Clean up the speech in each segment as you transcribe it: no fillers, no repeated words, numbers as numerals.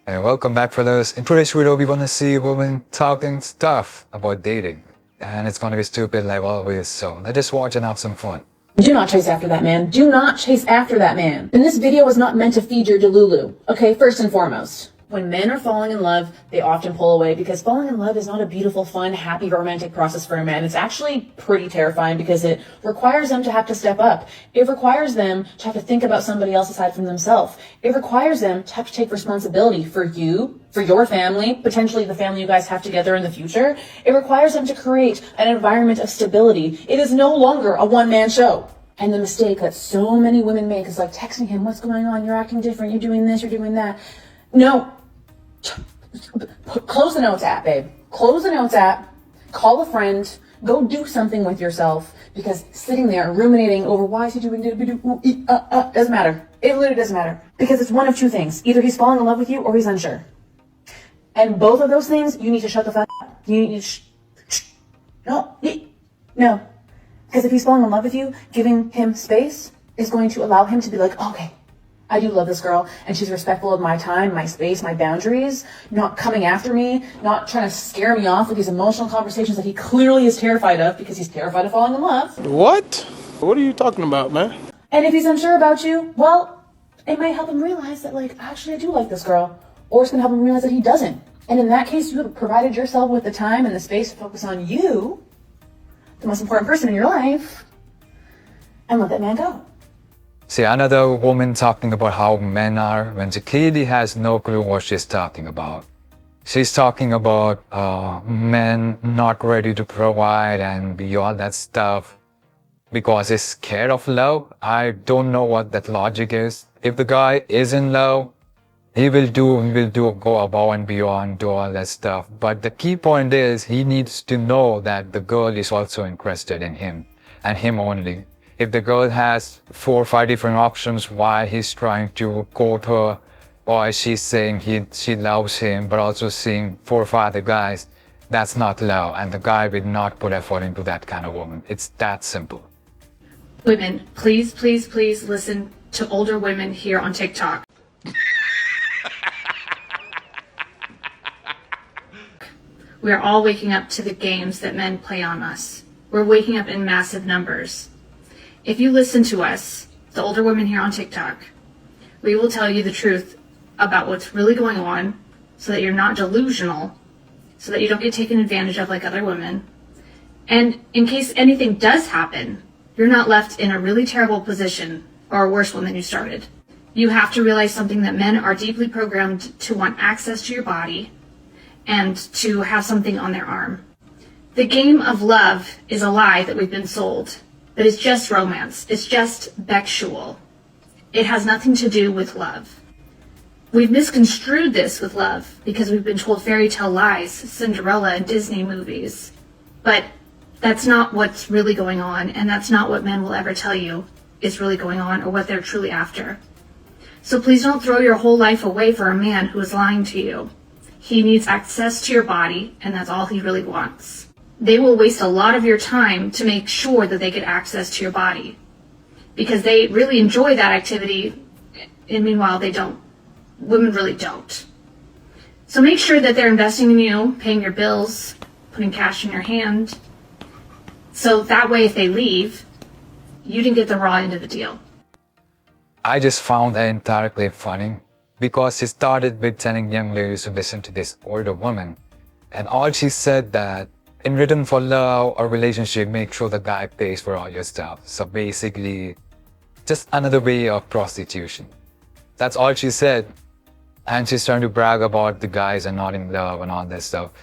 And welcome back, fellas. In today's video, we want to see women talking stuff about dating. And it's going to be stupid like always, so let's just watch and have some fun. Do not chase after that man. Do not chase after that man. And this video was not meant to feed your delulu. Okay, first and foremost. When men are falling in love, they often pull away because falling in love is not a beautiful, fun, happy, romantic process for a man. It's actually pretty terrifying because it requires them to have to step up. It requires them to have to think about somebody else aside from themselves. It requires them to have to take responsibility for you, for your family, potentially the family you guys have together in the future. It requires them to create an environment of stability. It is no longer a one-man show. And the mistake that so many women make is like texting him, what's going on? You're acting different. You're doing this. You're doing that. No. Close the notes app, babe. Close the notes app. Call a friend. Go do something with yourself, because sitting there ruminating over why is he doing doesn't matter. It literally doesn't matter, because it's one of two things. Either he's falling in love with you or he's unsure. And both of those things, you need to shut the fuck up. You need to no. Because if he's falling in love with you, giving him space is going to allow him to be like, okay, I do love this girl, and she's respectful of my time, my space, my boundaries, not coming after me, not trying to scare me off with these emotional conversations that he clearly is terrified of because he's terrified of falling in love. What? What are you talking about, man? And if he's unsure about you, well, it might help him realize that, like, actually I do like this girl. Or it's going to help him realize that he doesn't. And in that case, you have provided yourself with the time and the space to focus on you, the most important person in your life, and let that man go. See, another woman talking about how men are when she clearly has no clue what she's talking about. She's talking about men not ready to provide and be all that stuff because he's scared of love. I don't know what that logic is. If the guy is in love, he will go above and beyond, do all that stuff. But the key point is he needs to know that the girl is also interested in him and him only. If the girl has 4 or 5 different options why he's trying to court her, or she's saying she loves him, but also seeing 4 or 5 other guys, that's not love, and the guy will not put effort into that kind of woman. It's that simple. Women, please, please, please listen to older women here on TikTok. We are all waking up to the games that men play on us. We're waking up in massive numbers. If you listen to us, the older women here on TikTok, we will tell you the truth about what's really going on so that you're not delusional, so that you don't get taken advantage of like other women. And in case anything does happen, you're not left in a really terrible position or a worse one than you started. You have to realize something, that men are deeply programmed to want access to your body and to have something on their arm. The game of love is a lie that we've been sold. But it's just romance. It's just sexual. It has nothing to do with love. We've misconstrued this with love because we've been told fairy tale lies, Cinderella and Disney movies. But that's not what's really going on, and that's not what men will ever tell you is really going on or what they're truly after. So please don't throw your whole life away for a man who is lying to you. He needs access to your body, and that's all he really wants. They will waste a lot of your time to make sure that they get access to your body because they really enjoy that activity, and meanwhile they don't. Women really don't. So make sure that they're investing in you, paying your bills, putting cash in your hand, so that way if they leave, you didn't get the raw end of the deal. I just found that entire clip funny because she started with telling young ladies to listen to this older woman, and all she said that in return for love or relationship, make sure the guy pays for all your stuff. So basically, just another way of prostitution. That's all she said. And she's trying to brag about the guys are not in love and all that stuff.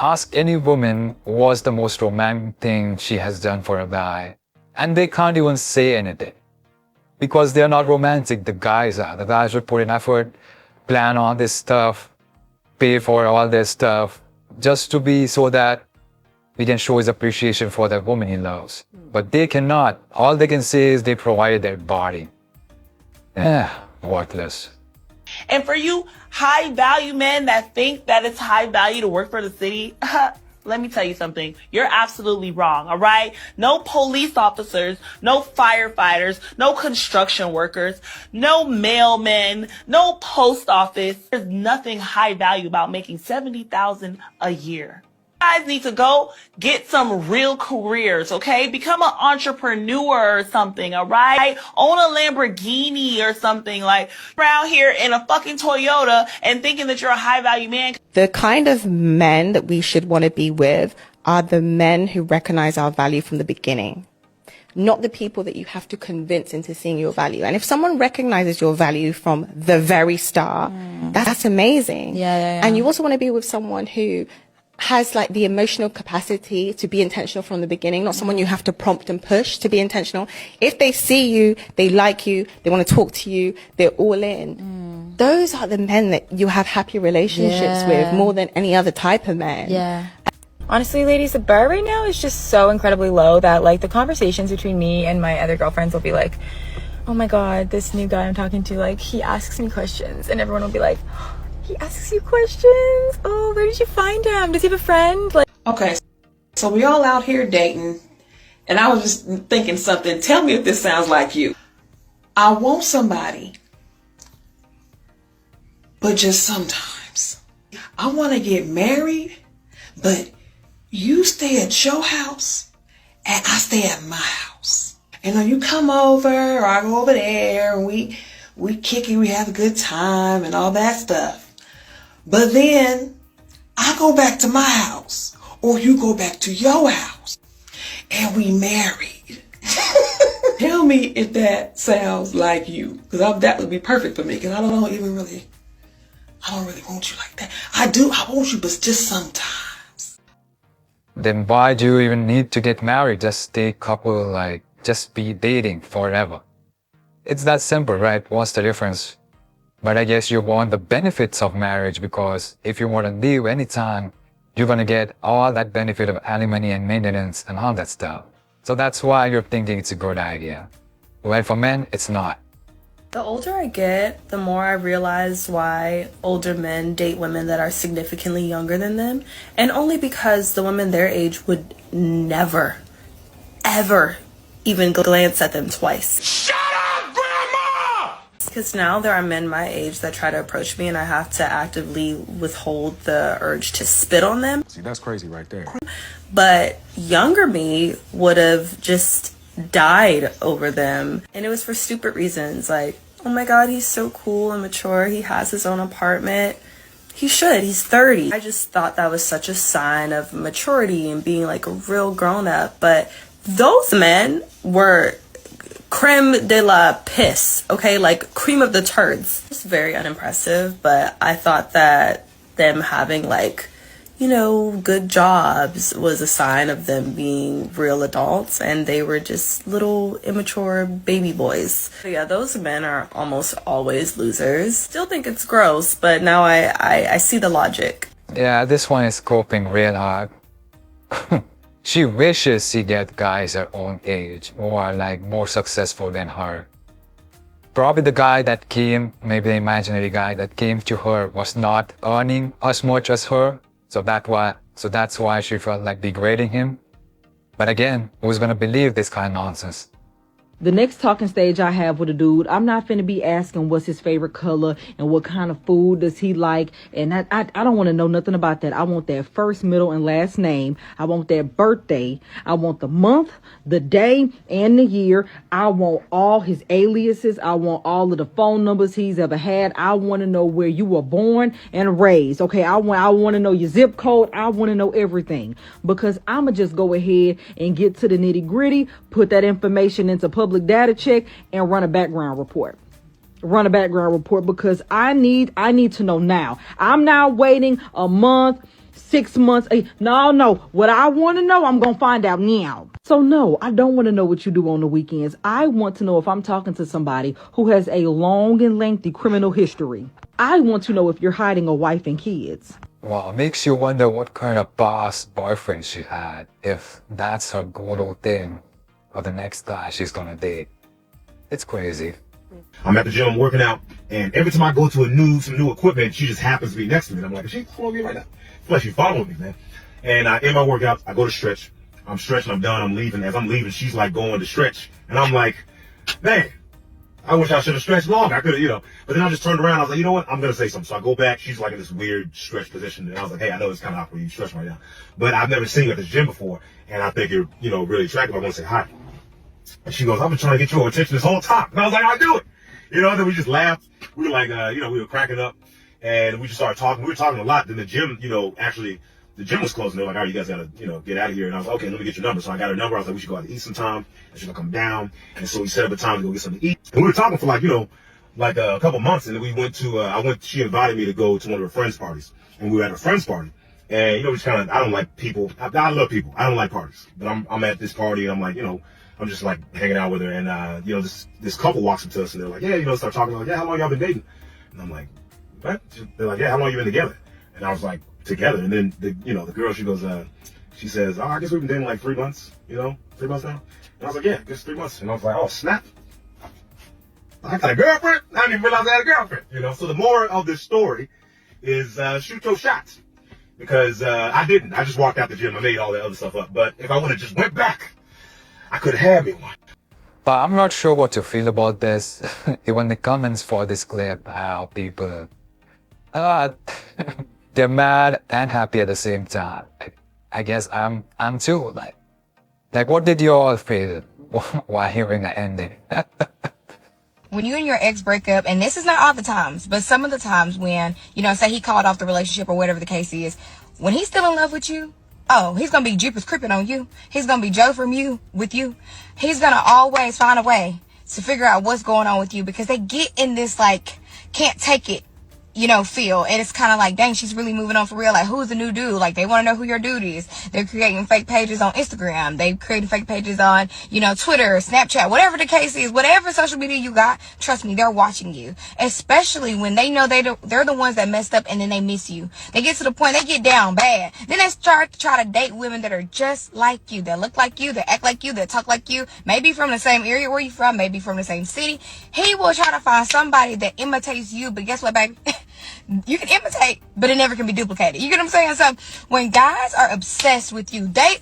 Ask any woman what's the most romantic thing she has done for a guy, and they can't even say anything. Because they're not romantic, the guys are. The guys would put in effort, plan all this stuff, pay for all this stuff, just to be so that he can show his appreciation for that woman he loves. But they cannot. All they can say is they provided their body. Worthless. And for you high value men that think that it's high value to work for the city, Let me tell you something. You're absolutely wrong, all right? No police officers, no firefighters, no construction workers, no mailmen, no post office. There's nothing high value about making $70,000 a year. You guys need to go get some real careers, okay? Become an entrepreneur or something, all right? Own a Lamborghini or something, like around here in a fucking Toyota and thinking that you're a high value man. The kind of men that we should want to be with are the men who recognize our value from the beginning, not the people that you have to convince into seeing your value. And if someone recognizes your value from the very start, that's amazing. And you also want to be with someone who has like the emotional capacity to be intentional from the beginning, not someone you have to prompt and push to be intentional. If they see you, they like you, they want to talk to you, they're all in. Those are the men that you have happy relationships with more than any other type of man. Honestly, ladies, the bar right now is just so incredibly low that like the conversations between me and my other girlfriends will be like, oh my god, this new guy I'm talking to, like, he asks me questions, and everyone will be like, he asks you questions? Oh, where did you find him? Does he have a friend? Like, okay, so we all out here dating, and I was just thinking something. Tell me if this sounds like you. I want somebody, but just sometimes I want to get married, but you stay at your house and I stay at my house. And then you come over or I go over there and we kick it, we have a good time and all that stuff. But then I go back to my house or you go back to your house and we married. Tell me if that sounds like you, because that would be perfect for me, because I don't really want you like that. I want you, but just sometimes. Then why do you even need to get married? Just stay couple, like, just be dating forever. It's that simple, right? What's the difference? But I guess you want the benefits of marriage, because if you want to leave anytime, you're going to get all that benefit of alimony and maintenance and all that stuff. So that's why you're thinking it's a good idea. Well, for men, it's not. The older I get, the more I realize why older men date women that are significantly younger than them. And only because the women their age would never, ever even glance at them twice. Shut up, Grandma! Because now there are men my age that try to approach me and I have to actively withhold the urge to spit on them. See, that's crazy right there. But younger me would have just died over them. And it was for stupid reasons, like, oh my god, he's so cool and mature, he has his own apartment. He should, he's 30. I just thought that was such a sign of maturity and being like a real grown-up. But those men were creme de la piss, okay? Like cream of the turds. It's very unimpressive, but I thought that them having like, you know, good jobs was a sign of them being real adults, and they were just little immature baby boys. So yeah, those men are almost always losers. Still think it's gross, but now I see the logic. Yeah, this one is coping real hard. She wishes she get guys her own age or like more successful than her. Probably the guy that came, maybe the imaginary guy that came to her was not earning as much as her. So that's why she felt like degrading him. But again, who's gonna believe this kind of nonsense? The next talking stage I have with a dude, I'm not finna be asking what's his favorite color and what kind of food does he like. And I don't want to know nothing about that. I want that first, middle, and last name. I want that birthday. I want the month, the day, and the year. I want all his aliases. I want all of the phone numbers he's ever had. I want to know where you were born and raised. Okay, I want to know your zip code. I want to know everything, because I'ma just go ahead and get to the nitty gritty, put that information into public data check, and run a background report. Because I need to know now. I'm not waiting a month, 6 months. No. What I want to know, I'm going to find out now. So no, I don't want to know what you do on the weekends. I want to know if I'm talking to somebody who has a long and lengthy criminal history. I want to know if you're hiding a wife and kids. Well, it makes you wonder what kind of boss boyfriend she had, if that's her go-to thing or the next guy she's gonna date. It's crazy. I'm at the gym working out, and every time I go to some new equipment, she just happens to be next to me. And I'm like, is she following me right now? It's like she's following me, man. And in my workout, I go to stretch. I'm stretching, I'm done, I'm leaving. As I'm leaving, she's like going to stretch. And I'm like, man, I wish I should have stretched longer. I could have, But then I just turned around. I was like, you know what? I'm going to say something. So I go back. She's like in this weird stretch position. And I was like, hey, I know it's kind of awkward. You stretch right now. But I've never seen you at this gym before. And I think you're, really attractive. I want to say hi. And she goes, I've been trying to get your attention this whole time. And I was like, I'll do it. Then we just laughed. We were like, we were cracking up. And we just started talking. We were talking a lot. Then the gym, actually, the gym was closing. They're like, all right, you guys got to, get out of here. And I was like, okay, let me get your number. So I got her number. I was like, we should go out to eat sometime. And she's going to come down. And so we set up a time to go get something to eat. And we were talking for like a couple months. And then we went to, she invited me to go to one of her friends' parties. And we were at a friend's party. And, just kind of, I don't like people. I love people. I don't like parties. But I'm at this party and I'm like, I'm just like hanging out with her. And, this couple walks up to us and they're like, yeah, start talking. Like, yeah, how long y'all been dating? And I'm like, what? They're like, yeah, how long you been together? And I was like, together. And then the girl, she goes, she says, oh, I guess we've been dating like 3 months, 3 months now. And I was like, yeah, I guess 3 months. And I was like, oh, snap. I got a girlfriend? I didn't even realize I had a girlfriend, So the moral of this story is shoot your shots. Because I didn't. I just walked out the gym. I made all that other stuff up. But if I would have just went back, I could have had me one. But I'm not sure what to feel about this. Even the comments for this clip, how people they're mad and happy at the same time. I guess I'm too. Like what did you all feel while hearing the ending? When you and your ex break up, and this is not all the times, but some of the times when, say he called off the relationship or whatever the case is, when he's still in love with you, oh, he's going to be Jeepers creeping on you. He's going to be Joe from you with you. He's going to always find a way to figure out what's going on with you because they get in this, can't take it, feel. And it's kind of like, dang, she's really moving on for real. Like, who's the new dude? Like, they want to know who your dude is. They're creating fake pages on Instagram. They're creating fake pages on, Twitter, Snapchat, whatever the case is, whatever social media you got, trust me, they're watching you. Especially when they know they're the ones that messed up and then they miss you. They get to the point, they get down bad. Then they start to try to date women that are just like you, that look like you, that act like you, that talk like you, maybe from the same area where you're from, maybe from the same city. He will try to find somebody that imitates you, but guess what, baby? You can imitate, but it never can be duplicated. You get what I'm saying? So when guys are obsessed with you, they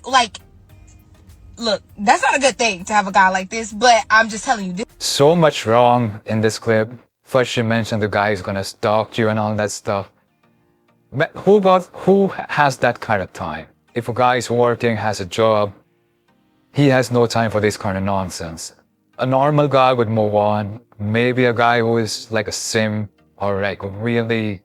look, that's not a good thing to have a guy like this, but I'm just telling you. So much wrong in this clip. First she mentioned the guy is gonna stalk you and all that stuff. But who has that kind of time? If a guy is working, has a job, he has no time for this kind of nonsense. A normal guy would move on. Maybe a guy who is like a simp or really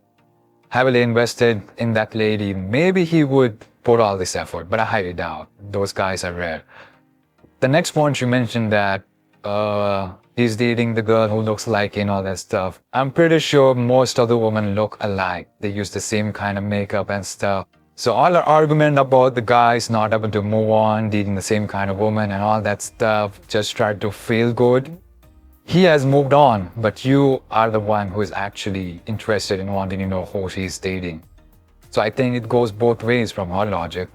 heavily invested in that lady, maybe he would put all this effort, but I highly doubt. Those guys are rare. The next point you mentioned that he's dating the girl who looks like and all that stuff. I'm pretty sure most of the women look alike. They use the same kind of makeup and stuff. So all the argument about the guys not able to move on, dating the same kind of woman and all that stuff, just try to feel good. He has moved on, but you are the one who is actually interested in wanting to know who she's dating. So I think it goes both ways from her logic.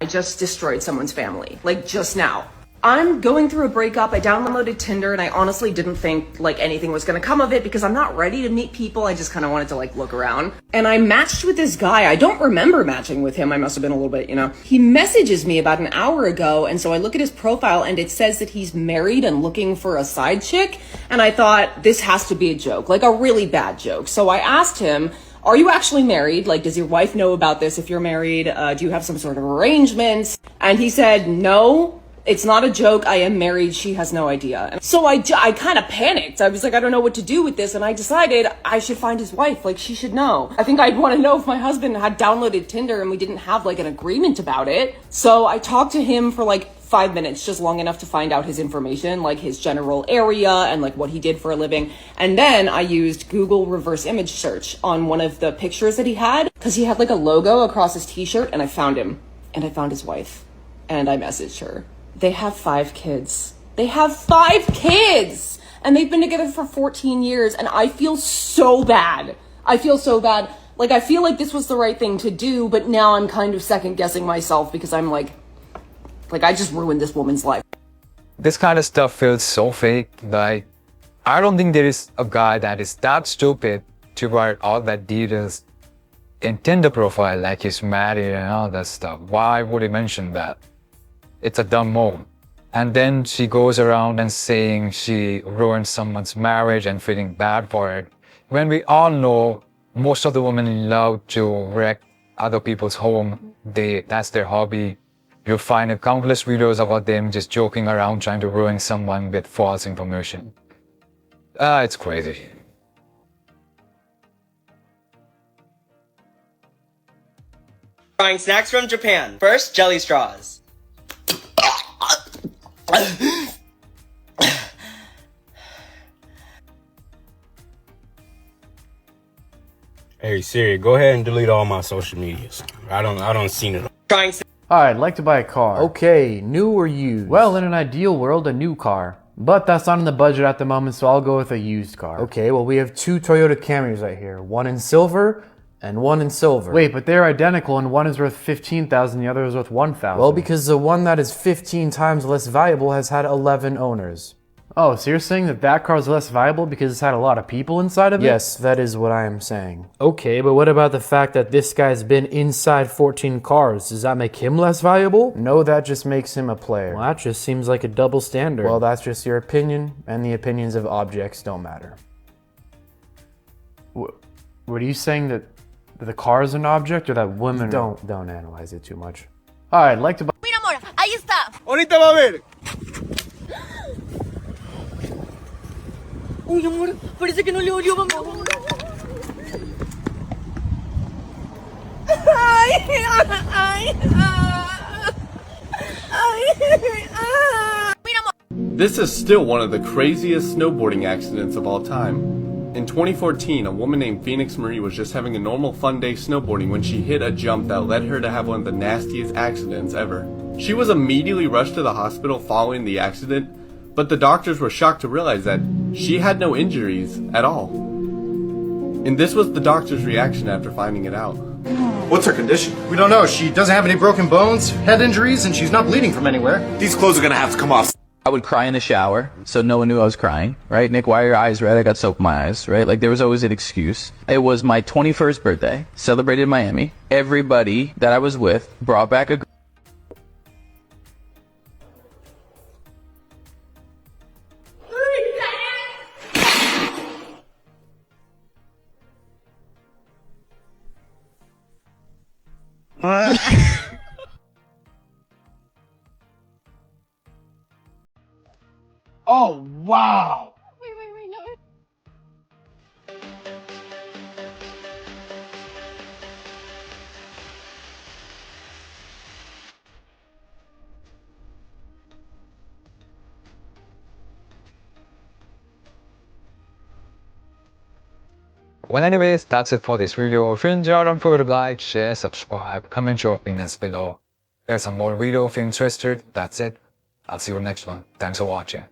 I just destroyed someone's family, just now. I'm going through a breakup. I downloaded Tinder and I honestly didn't think anything was gonna come of it because I'm not ready to meet people. I just kind of wanted to look around. And I matched with this guy. I don't remember matching with him. I must have been a little bit, He messages me about an hour ago. And so I look at his profile and it says that he's married and looking for a side chick. And I thought this has to be a joke, a really bad joke. So I asked him, are you actually married? Does your wife know about this if you're married? Do you have some sort of arrangements? And he said, no. It's not a joke. I am married. She has no idea. And so I kind of panicked. I was like, I don't know what to do with this. And I decided I should find his wife. She should know. I think I'd want to know if my husband had downloaded Tinder and we didn't have an agreement about it. So I talked to him for 5 minutes, just long enough to find out his information, his general area and what he did for a living. And then I used Google reverse image search on one of the pictures that he had because he had a logo across his t-shirt, and I found him and I found his wife and I messaged her. They have 5 kids. They have 5 kids! And they've been together for 14 years, and I feel so bad. I feel so bad. I feel like this was the right thing to do, but now I'm kind of second-guessing myself because I'm I just ruined this woman's life. This kind of stuff feels so fake. I don't think there is a guy that is that stupid to write all that details in Tinder profile like he's married and all that stuff. Why would he mention that? It's a dumb move. And then she goes around and saying she ruined someone's marriage and feeling bad for it. When we all know most of the women love to wreck other people's home. That's their hobby. You'll find countless videos about them just joking around trying to ruin someone with false information. It's crazy. Trying snacks from Japan. First, jelly straws. Hey Siri, go ahead and delete all my social medias. I don't see it. Trying. Hi, I'd like to buy a car. Okay, new or used? Well, in an ideal world, a new car. But that's not in the budget at the moment, so I'll go with a used car. Okay, well, we have two Toyota Camrys right here. One in silver and one in silver. Wait, but they're identical and one is worth $15,000, the other is worth $1,000. Well, because the one that is 15 times less valuable has had 11 owners. Oh, so you're saying that that car is less valuable because it's had a lot of people inside of it? Yes, that is what I am saying. Okay, but what about the fact that this guy's been inside 14 cars? Does that make him less valuable? No, that just makes him a player. Well, that just seems like a double standard. Well, that's just your opinion, and the opinions of objects don't matter. What are you saying, that the car is an object, or that women... Don't analyze it too much. Alright, I'd like to buy... Mira, amor, ahí está. Ahorita va a ver. Uy, amor, parece que no le olió, vamos. This is still one of the craziest snowboarding accidents of all time. In 2014, a woman named Phoenix Marie was just having a normal fun day snowboarding when she hit a jump that led her to have one of the nastiest accidents ever. She was immediately rushed to the hospital following the accident, but the doctors were shocked to realize that she had no injuries at all. And this was the doctor's reaction after finding it out. What's her condition? We don't know. She doesn't have any broken bones, head injuries, and she's not bleeding from anywhere. These clothes are gonna have to come off. I would cry in the shower, so no one knew I was crying, right? Nick, why are your eyes red? I got soap in my eyes, right? Like, there was always an excuse. It was my 21st birthday, celebrated in Miami. Everybody that I was with brought back a... Oh, wow. Wait, no. Well, anyways, that's it for this video. If you enjoyed, don't forget to like, share, subscribe, comment your opinions below. There's some more video if you're interested. That's it. I'll see you in the next one. Thanks for watching.